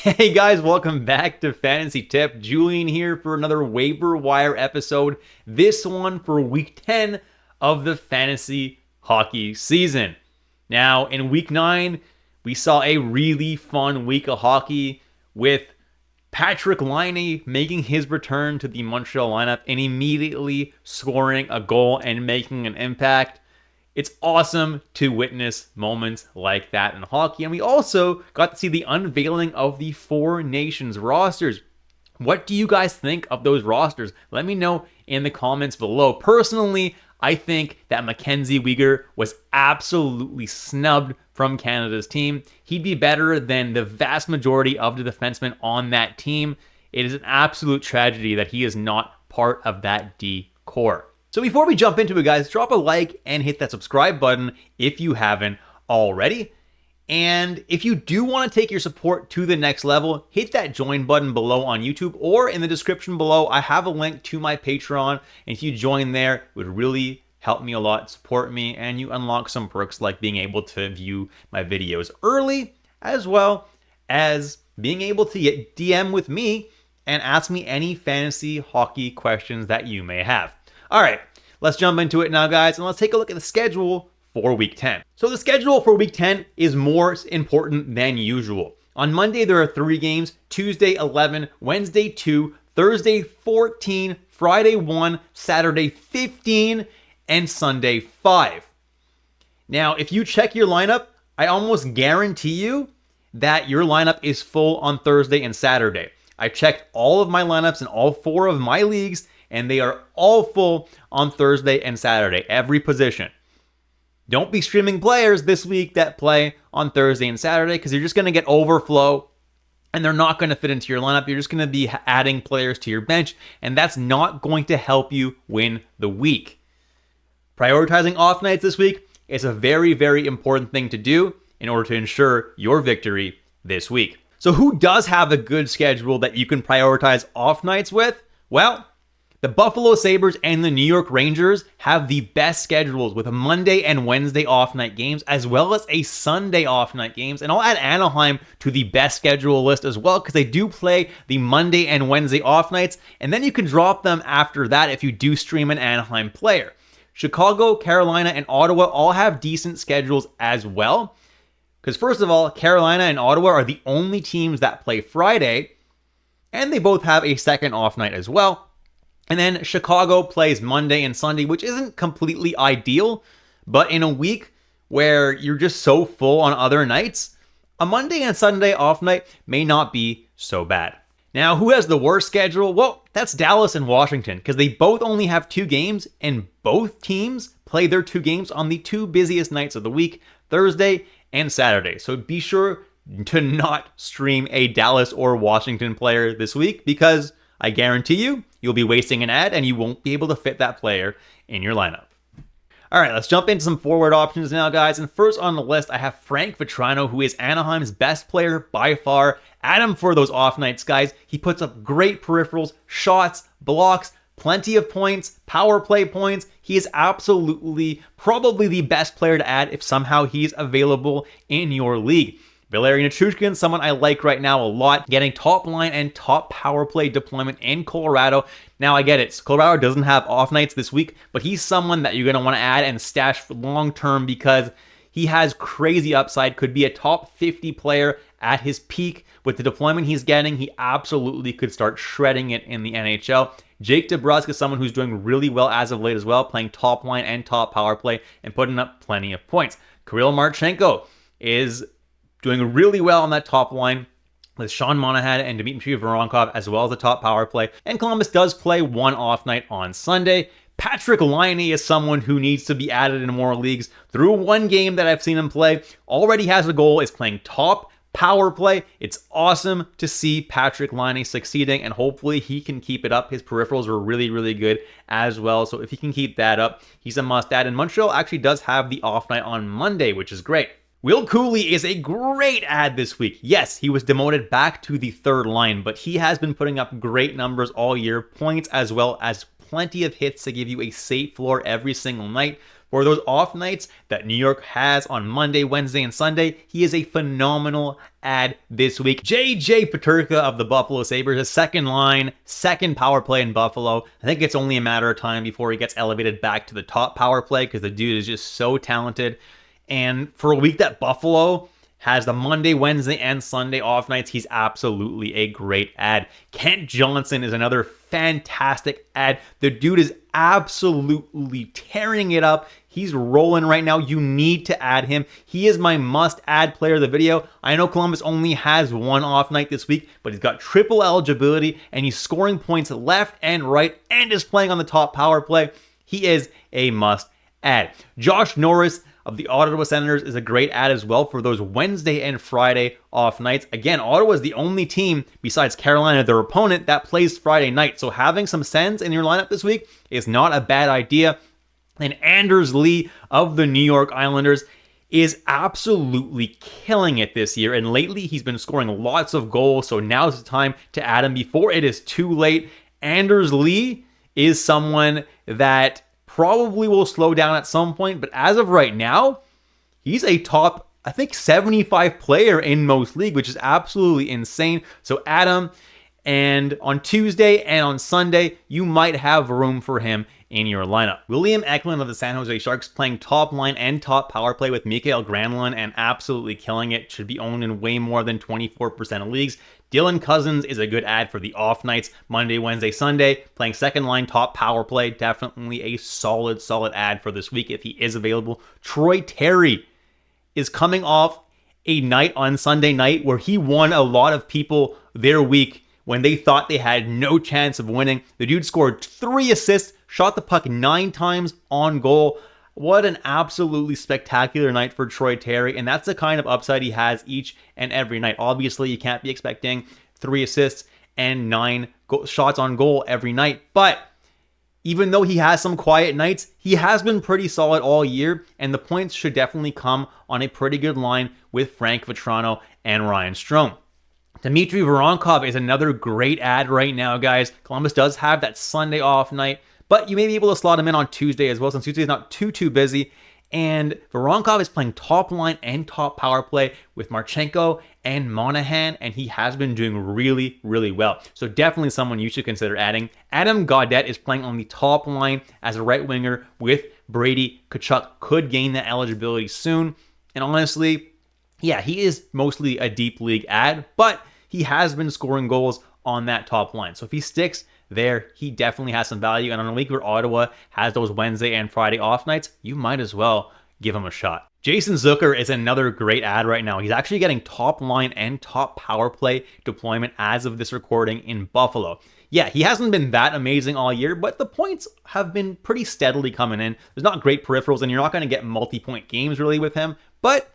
Hey guys, welcome back to Fantasy Tip. Julian here for another waiver wire episode. This one for week 10 of the fantasy hockey season. Now, in week 9, we saw a really fun week of hockey with Patrick Laine making his return to the Montreal lineup and immediately scoring a goal and making an impact. It's awesome to witness moments like that in hockey. And we also got to see the unveiling of the Four Nations rosters. What do you guys think of those rosters? Let me know in the comments below. Personally, I think that Mackenzie Weegar was absolutely snubbed from Canada's team. He'd be better than the vast majority of the defensemen on that team. It is an absolute tragedy that he is not part of that D core. So before we jump into it, guys, drop a like and hit that subscribe button if you haven't already. And if you do want to take your support to the next level, hit that join button below on YouTube or in the description below. I have a link to my Patreon. And if you join there, it would really help me a lot, support me, and you unlock some perks like being able to view my videos early, as well as being able to get DM with me and ask me any fantasy hockey questions that you may have. All right, let's jump into it now, guys, and let's take a look at the schedule for Week 10. So the schedule for Week 10 is more important than usual. On Monday, there are 3 games, Tuesday 11, Wednesday 2, Thursday 14, Friday 1, Saturday 15, and Sunday 5. Now, if you check your lineup, I almost guarantee you that your lineup is full on Thursday and Saturday. I checked all of my lineups in all 4 of my leagues, and they are all full on Thursday and Saturday, every position. Don't be streaming players this week that play on Thursday and Saturday because you're just going to get overflow and they're not going to fit into your lineup. You're just going to be adding players to your bench, and that's not going to help you win the week. Prioritizing off nights this week is a very, very important thing to do in order to ensure your victory this week. So who does have a good schedule that you can prioritize off nights with? Well, the Buffalo Sabres and the New York Rangers have the best schedules with a Monday and Wednesday off-night games, as well as a Sunday off-night games. And I'll add Anaheim to the best schedule list as well, because they do play the Monday and Wednesday off-nights, and then you can drop them after that if you do stream an Anaheim player. Chicago, Carolina, and Ottawa all have decent schedules as well, because first of all, Carolina and Ottawa are the only teams that play Friday, and they both have a second off-night as well. And then Chicago plays Monday and Sunday, which isn't completely ideal, but in a week where you're just so full on other nights, a Monday and Sunday off night may not be so bad. Now, who has the worst schedule? Well, that's Dallas and Washington, because they both only have 2 games, and both teams play their 2 games on the 2 busiest nights of the week, Thursday and Saturday. So be sure to not stream a Dallas or Washington player this week, because I guarantee you'll be wasting an ad and you won't be able to fit that player in your lineup. All right, let's jump into some forward options now, guys. And first on the list, I have Frank Vatrano, who is Anaheim's best player by far. Add him for those off nights, guys. He puts up great peripherals, shots, blocks, plenty of points, power play points. He is absolutely probably the best player to add if somehow he's available in your league. Valeri Nichushkin, someone I like right now a lot, getting top line and top power play deployment in Colorado. Now, I get it. Colorado doesn't have off nights this week, but he's someone that you're going to want to add and stash for long term because he has crazy upside, could be a top 50 player at his peak. With the deployment he's getting, he absolutely could start shredding it in the NHL. Jake DeBrusk is someone who's doing really well as of late as well, playing top line and top power play and putting up plenty of points. Kirill Marchenko is doing really well on that top line with Sean Monahan and Dmitry Voronkov, as well as the top power play. And Columbus does play one off night on Sunday. Patrick Laine is someone who needs to be added in more leagues. Through one game that I've seen him play, already has a goal, is playing top power play. It's awesome to see Patrick Laine succeeding, and hopefully he can keep it up. His peripherals are really, really good as well. So if he can keep that up, he's a must add. And Montreal actually does have the off night on Monday, which is great. Will Cooley is a great add this week. Yes, he was demoted back to the third line, but he has been putting up great numbers all year, points as well as plenty of hits to give you a safe floor every single night. For those off nights that New York has on Monday, Wednesday, and Sunday, he is a phenomenal add this week. JJ Peterka of the Buffalo Sabres, a second line, second power play in Buffalo. I think it's only a matter of time before he gets elevated back to the top power play because the dude is just so talented. And for a week that Buffalo has the Monday, Wednesday, and Sunday off nights, he's absolutely a great add. Kent Johnson is another fantastic add. The dude is absolutely tearing it up. He's rolling right now. You need to add him. He is my must-add player of the video. I know Columbus only has one off night this week, but he's got triple eligibility, and he's scoring points left and right, and is playing on the top power play. He is a must-add. Josh Norris of the Ottawa Senators is a great add as well for those Wednesday and Friday off nights. Again, Ottawa is the only team besides Carolina, their opponent, that plays Friday night. So having some Sens in your lineup this week is not a bad idea. And Anders Lee of the New York Islanders is absolutely killing it this year. And lately he's been scoring lots of goals. So now's the time to add him before it is too late. Anders Lee is someone that probably will slow down at some point, but as of right now, he's a top, I think, 75 player in most league, which is absolutely insane. So Adam, and on Tuesday and on Sunday, you might have room for him in your lineup. William Eklund of the San Jose Sharks playing top line and top power play with Mikael Granlund and absolutely killing it. Should be owned in way more than 24% of leagues. Dylan Cousins is a good add for the off nights, Monday, Wednesday, Sunday, playing second line top power play. Definitely a solid add for this week if he is available. Troy Terry is coming off a night on Sunday night where he won a lot of people their week when they thought they had no chance of winning. The dude scored 3 assists, shot the puck 9 times on goal. What an absolutely spectacular night for Troy Terry, and that's the kind of upside he has each and every night. Obviously, you can't be expecting 3 assists and 9 shots on goal every night, but even though he has some quiet nights, he has been pretty solid all year, and the points should definitely come on a pretty good line with Frank Vatrano and Ryan Strome. Dmitry Voronkov is another great add right now, guys. Columbus does have that Sunday off night, but you may be able to slot him in on Tuesday as well, since Tuesday is not too busy. And Voronkov is playing top line and top power play with Marchenko and Monahan, and he has been doing really well. So definitely someone you should consider adding. Adam Gaudette is playing on the top line as a right winger with Brady Tkachuk. Could gain that eligibility soon. And honestly, yeah, he is mostly a deep league add, but he has been scoring goals on that top line. So if he sticks there, he definitely has some value. And on a week where Ottawa has those Wednesday and Friday off nights, you might as well give him a shot. Jason Zucker is another great add right now. He's actually getting top line and top power play deployment as of this recording in Buffalo. Yeah, he hasn't been that amazing all year, but the points have been pretty steadily coming in. There's not great peripherals, and you're not going to get multi-point games really with him, but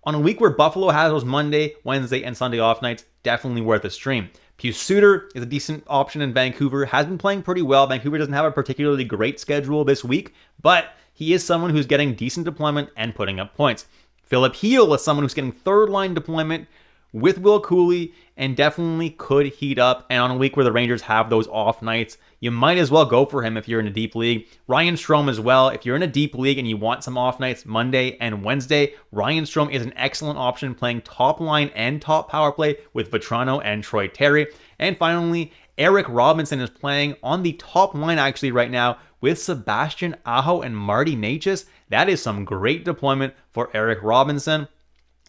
on a week where Buffalo has those Monday, Wednesday, and Sunday off nights, definitely worth a stream. Pius Suter is a decent option in Vancouver, has been playing pretty well. Vancouver doesn't have a particularly great schedule this week, but he is someone who's getting decent deployment and putting up points. Philip Heel is someone who's getting third line deployment with Will Cooley and definitely could heat up. And on a week where the Rangers have those off nights, you might as well go for him if you're in a deep league. Ryan Strome as well. If you're in a deep league and you want some off nights Monday and Wednesday, Ryan Strome is an excellent option playing top line and top power play with Vatrano and Troy Terry. And finally, Eric Robinson is playing on the top line actually right now with Sebastian Aho and Marty Necas. That is some great deployment for Eric Robinson.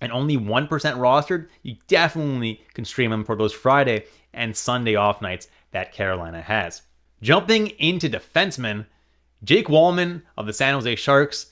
And only 1% rostered, you definitely can stream him for those Friday and Sunday off nights that Carolina has. Jumping into defensemen, Jake Wallman of the San Jose Sharks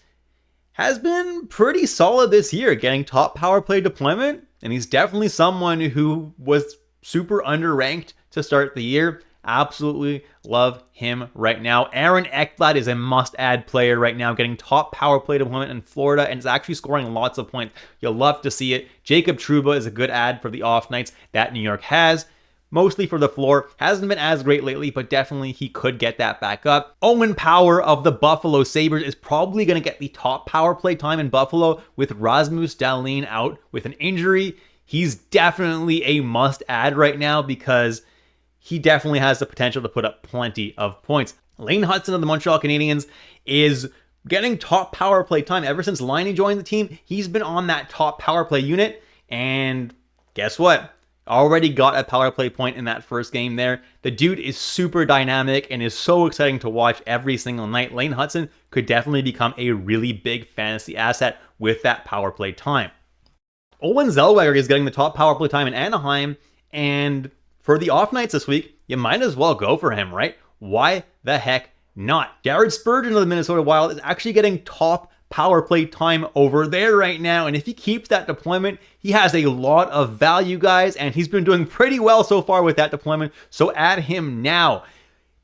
has been pretty solid this year, getting top power play deployment, and he's definitely someone who was super underranked to start the year. Absolutely love him right now. Aaron Ekblad is a must-add player right now, getting top power play deployment in Florida, and is actually scoring lots of points. You'll love to see it. Jacob Trouba is a good add for the off nights that New York has. Mostly for the floor. Hasn't been as great lately, but definitely he could get that back up. Owen Power of the Buffalo Sabres is probably going to get the top power play time in Buffalo with Rasmus Dahlin out with an injury. He's definitely a must-add right now because he definitely has the potential to put up plenty of points. Lane Hudson of the Montreal Canadiens is getting top power play time. Ever since Liney joined the team, he's been on that top power play unit. And guess what? Already got a power play point in that first game there. The dude is super dynamic and is so exciting to watch every single night. Lane Hudson could definitely become a really big fantasy asset with that power play time. Owen Zellweger is getting the top power play time in Anaheim, and for the off nights this week, you might as well go for him, right? Why the heck not? Jared Spurgeon of the Minnesota Wild is actually getting top power play time over there right now, and if he keeps that deployment, he has a lot of value, guys, and he's been doing pretty well so far with that deployment, so add him now.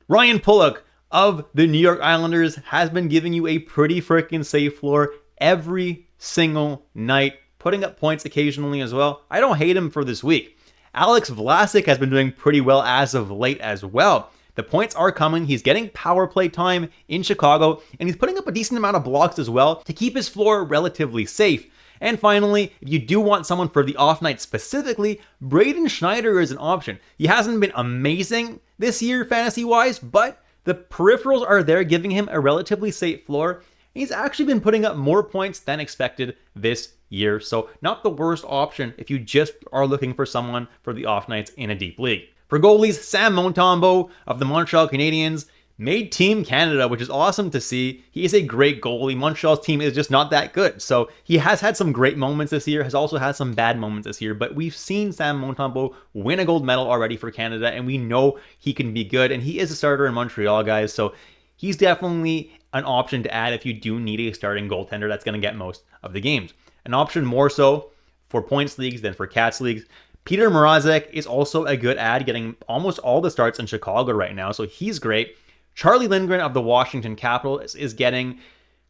Ryan Pulock of the New York Islanders has been giving you a pretty freaking safe floor every single night, putting up points occasionally as well. I don't hate him for this week. Alex Vlasic has been doing pretty well as of late as well. The points are coming. He's getting power play time in Chicago, and he's putting up a decent amount of blocks as well to keep his floor relatively safe. And finally, if you do want someone for the off night specifically, Braden Schneider is an option. He hasn't been amazing this year fantasy-wise, but the peripherals are there giving him a relatively safe floor. He's actually been putting up more points than expected this year, so not the worst option if you just are looking for someone for the off nights in a deep league. For goalies, Sam Montembeault of the Montreal Canadiens made Team Canada, which is awesome to see. He is a great goalie. Montreal's team is just not that good, so he has had some great moments this year, has also had some bad moments this year, but we've seen Sam Montembeault win a gold medal already for Canada, and we know he can be good, and he is a starter in Montreal, guys, so he's definitely an option to add if you do need a starting goaltender that's going to get most of the games. An option more so for points leagues than for Cats leagues. Peter Mrazek is also a good add, getting almost all the starts in Chicago right now, so he's great. Charlie Lindgren of the Washington Capitals is getting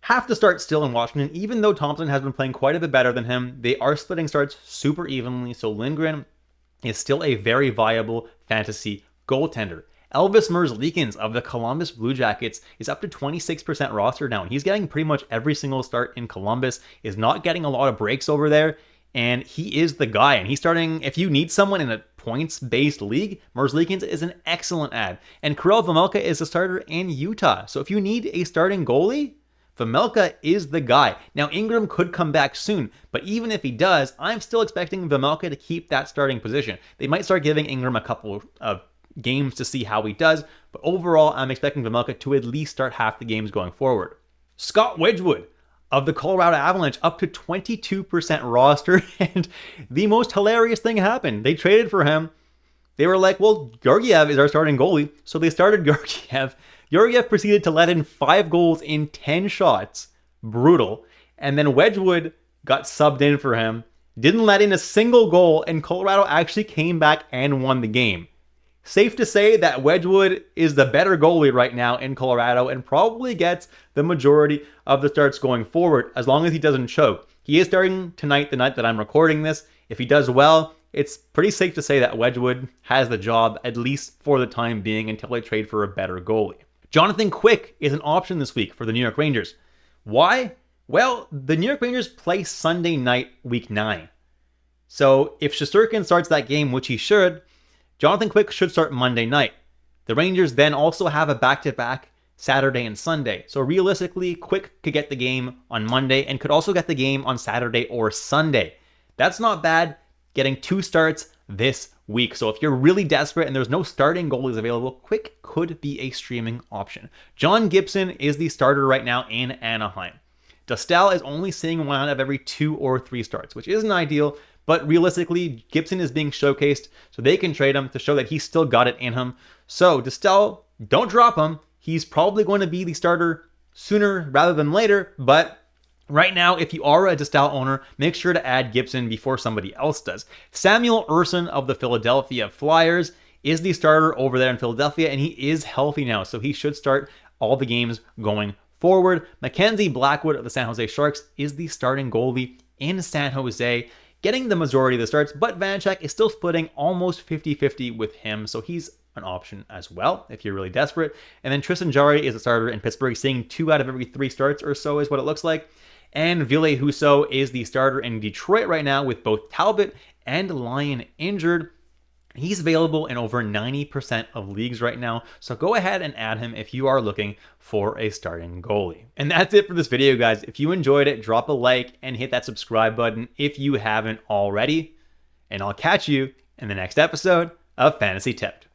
half the start still in Washington, even though Thompson has been playing quite a bit better than him. They are splitting starts super evenly, so Lindgren is still a very viable fantasy goaltender. Elvis Merzlikins of the Columbus Blue Jackets is up to 26% roster now, and he's getting pretty much every single start in Columbus, is not getting a lot of breaks over there, and he is the guy. And he's starting, if you need someone in a points-based league, Merzlikins is an excellent add. And Karel Vejmelka is a starter in Utah, so if you need a starting goalie, Vejmelka is the guy. Now, Ingram could come back soon, but even if he does, I'm still expecting Vejmelka to keep that starting position. They might start giving Ingram a couple of games to see how he does, but overall, I'm expecting Vejmelka to at least start half the games going forward. Scott Wedgwood of the Colorado Avalanche up to 22% roster, and the most hilarious thing happened. They traded for him. They were like, well, Georgiev is our starting goalie, so they started Georgiev. Georgiev proceeded to let in 5 goals in 10 shots. Brutal. And then Wedgwood got subbed in for him, didn't let in a single goal, and Colorado actually came back and won the game. Safe to say that Wedgwood is the better goalie right now in Colorado and probably gets the majority of the starts going forward as long as he doesn't choke. He is starting tonight, the night that I'm recording this. If he does well, it's pretty safe to say that Wedgwood has the job, at least for the time being, until they trade for a better goalie. Jonathan Quick is an option this week for the New York Rangers. Why? Well, the New York Rangers play Sunday night, week 9. So if Shesterkin starts that game, which he should, Jonathan Quick should start Monday night. The Rangers then also have a back-to-back Saturday and Sunday. So realistically, Quick could get the game on Monday and could also get the game on Saturday or Sunday. That's not bad, getting 2 starts this week. So if you're really desperate and there's no starting goalies available, Quick could be a streaming option. John Gibson is the starter right now in Anaheim. Dostal is only seeing 1 out of every 2 or 3 starts, which isn't ideal, but realistically, Gibson is being showcased, so they can trade him to show that he's still got it in him. So Dostal, don't drop him. He's probably going to be the starter sooner rather than later, but right now, if you are a Dostal owner, make sure to add Gibson before somebody else does. Samuel Urson of the Philadelphia Flyers is the starter over there in Philadelphia, and he is healthy now, so he should start all the games going forward. Mackenzie Blackwood of the San Jose Sharks is the starting goalie in San Jose, getting the majority of the starts, but Vanacek is still splitting almost 50-50 with him, so he's an option as well if you're really desperate. And then Tristan Jarry is a starter in Pittsburgh, seeing 2 out of every 3 starts or so is what it looks like. And Ville Husso is the starter in Detroit right now with both Talbot and Lyon injured. He's available in over 90% of leagues right now, so go ahead and add him if you are looking for a starting goalie. And that's it for this video, guys. If you enjoyed it, drop a like and hit that subscribe button if you haven't already. And I'll catch you in the next episode of Fantasy Tipped.